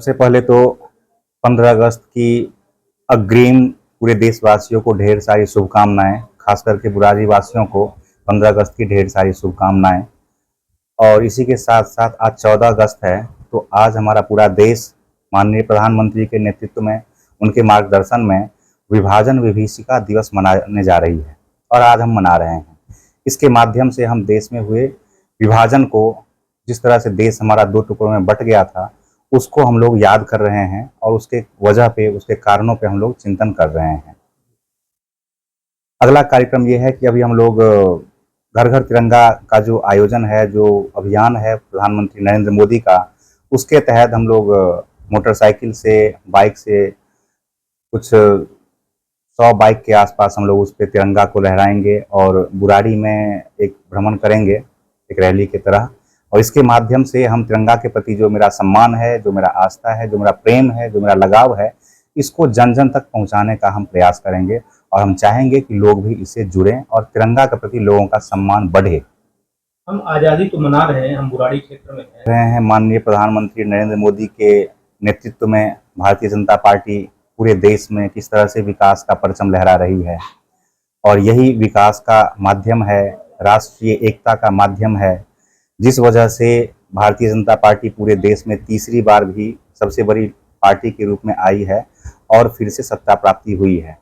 सबसे पहले तो 15 अगस्त की अग्रिम पूरे देशवासियों को ढेर सारी शुभकामनाएं, खास करके बुराड़ी वासियों को 15 अगस्त की ढेर सारी शुभकामनाएं। और इसी के साथ साथ आज 14 अगस्त है, तो आज हमारा पूरा देश माननीय प्रधानमंत्री के नेतृत्व में, उनके मार्गदर्शन में विभाजन विभीषिका दिवस मनाने जा रही है और आज हम मना रहे हैं। इसके माध्यम से हम देश में हुए विभाजन को, जिस तरह से देश हमारा 2 टुकड़ों में बट गया था, उसको हम लोग याद कर रहे हैं और उसके वजह पे, उसके कारणों पे हम लोग चिंतन कर रहे हैं। अगला कार्यक्रम ये है कि अभी हम लोग घर घर तिरंगा का जो आयोजन है, जो अभियान है प्रधानमंत्री नरेंद्र मोदी का, उसके तहत हम लोग मोटरसाइकिल से, बाइक से, कुछ 100 बाइक के आसपास हम लोग उस पर तिरंगा को लहराएंगे और बुराड़ी में एक भ्रमण करेंगे, एक रैली की तरह। और इसके माध्यम से हम तिरंगा के प्रति जो मेरा सम्मान है, जो मेरा आस्था है, जो मेरा प्रेम है, जो मेरा लगाव है, इसको जन जन तक पहुंचाने का हम प्रयास करेंगे। और हम चाहेंगे कि लोग भी इससे जुड़ें और तिरंगा के प्रति लोगों का सम्मान बढ़े। हम आज़ादी तो मना रहे हैं, हम बुराड़ी क्षेत्र में हैं। माननीय प्रधानमंत्री नरेंद्र मोदी के नेतृत्व में भारतीय जनता पार्टी पूरे देश में किस तरह से विकास का परचम लहरा रही है, और यही विकास का माध्यम है, राष्ट्रीय एकता का माध्यम है, जिस वजह से भारतीय जनता पार्टी पूरे देश में तीसरी बार भी सबसे बड़ी पार्टी के रूप में आई है और फिर से सत्ता प्राप्ति हुई है।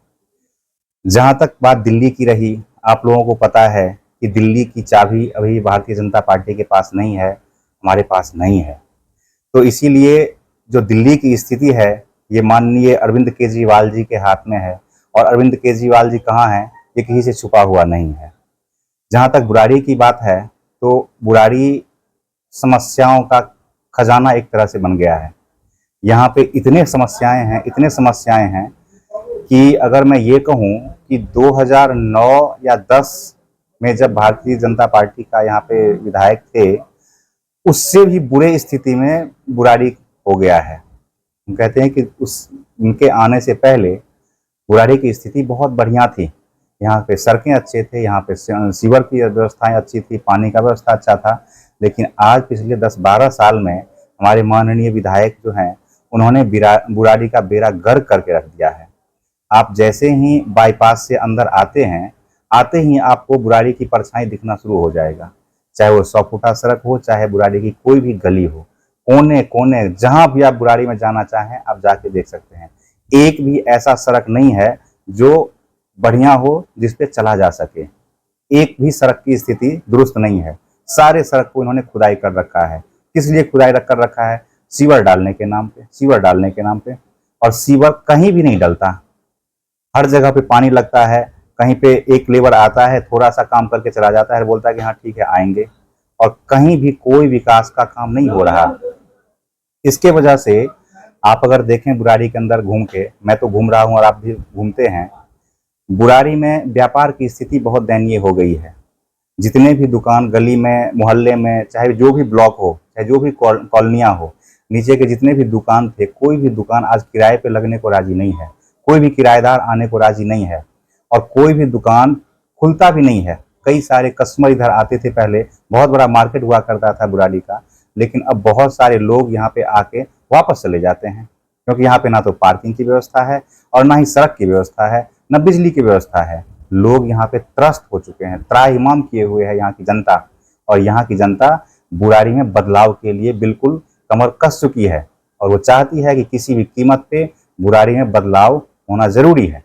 जहां तक बात दिल्ली की रही, आप लोगों को पता है कि दिल्ली की चाबी अभी भारतीय जनता पार्टी के पास नहीं है, हमारे पास नहीं है। तो इसीलिए जो दिल्ली की स्थिति है, ये माननीय अरविंद केजरीवाल जी के हाथ में है। और अरविंद केजरीवाल जी कहाँ हैं, ये किसी से छुपा हुआ नहीं है। जहाँ तक बुराड़ी की बात है, तो बुराड़ी समस्याओं का खजाना एक तरह से बन गया है। यहाँ पे इतने समस्याएं हैं कि अगर मैं ये कहूँ कि 2009 या 10 में जब भारतीय जनता पार्टी का यहाँ पे विधायक थे, उससे भी बुरे स्थिति में बुराड़ी हो गया है। हम कहते हैं कि उनके आने से पहले बुराड़ी की स्थिति बहुत बढ़िया थी। यहाँ पे सड़कें अच्छे थे, यहाँ पे सीवर की व्यवस्थाएं अच्छी थी, पानी का व्यवस्था अच्छा था। लेकिन आज पिछले 10-12 साल में हमारे माननीय विधायक जो हैं, उन्होंने बुराड़ी का बेड़ा गर्क करके रख दिया है। आप जैसे ही बाईपास से अंदर आते ही आपको बुराड़ी की परछाई दिखना शुरू हो जाएगा। चाहे वो 100 फुटा सड़क हो, चाहे बुराड़ी की कोई भी गली हो, कोने कोने जहां भी आप बुराड़ी में जाना चाहें, आप जाके देख सकते हैं। एक भी ऐसा सड़क नहीं है जो बढ़िया हो, जिस पे चला जा सके। एक भी सड़क की स्थिति दुरुस्त नहीं है। सारे सड़क को इन्होंने खुदाई कर रखा है। किस लिए खुदाई कर रखा है? सीवर डालने के नाम पे। और सीवर कहीं भी नहीं डलता, हर जगह पे पानी लगता है। कहीं पे एक लेबर आता है, थोड़ा सा काम करके चला जाता है, बोलता है कि हाँ ठीक है आएंगे, और कहीं भी कोई विकास का काम नहीं हो रहा। इसके वजह से आप अगर देखें बुराड़ी के अंदर घूम के, मैं तो घूम रहा हूँ और आप भी घूमते हैं, बुराड़ी में व्यापार की स्थिति बहुत दयनीय हो गई है। जितने भी दुकान गली में, मोहल्ले में, चाहे जो भी ब्लॉक हो, चाहे जो भी कॉलोनियाँ हो, नीचे के जितने भी दुकान थे, कोई भी दुकान आज किराए पे लगने को राजी नहीं है। कोई भी किराएदार आने को राजी नहीं है और कोई भी दुकान खुलता भी नहीं है। कई सारे कस्टमर इधर आते थे, पहले बहुत बड़ा मार्केट हुआ करता था बुराड़ी का, लेकिन अब बहुत सारे लोग यहाँ पे आके वापस चले जाते हैं, क्योंकि यहाँ पे ना तो पार्किंग की व्यवस्था है और ना ही सड़क की व्यवस्था है, ना बिजली की व्यवस्था है। लोग यहाँ पे त्रस्त हो चुके हैं, त्राहिमाम किए हुए है यहाँ की जनता। और यहाँ की जनता बुराड़ी में बदलाव के लिए बिल्कुल कमर कस चुकी है और वो चाहती है कि किसी भी कीमत पे बुराड़ी में बदलाव होना जरूरी है।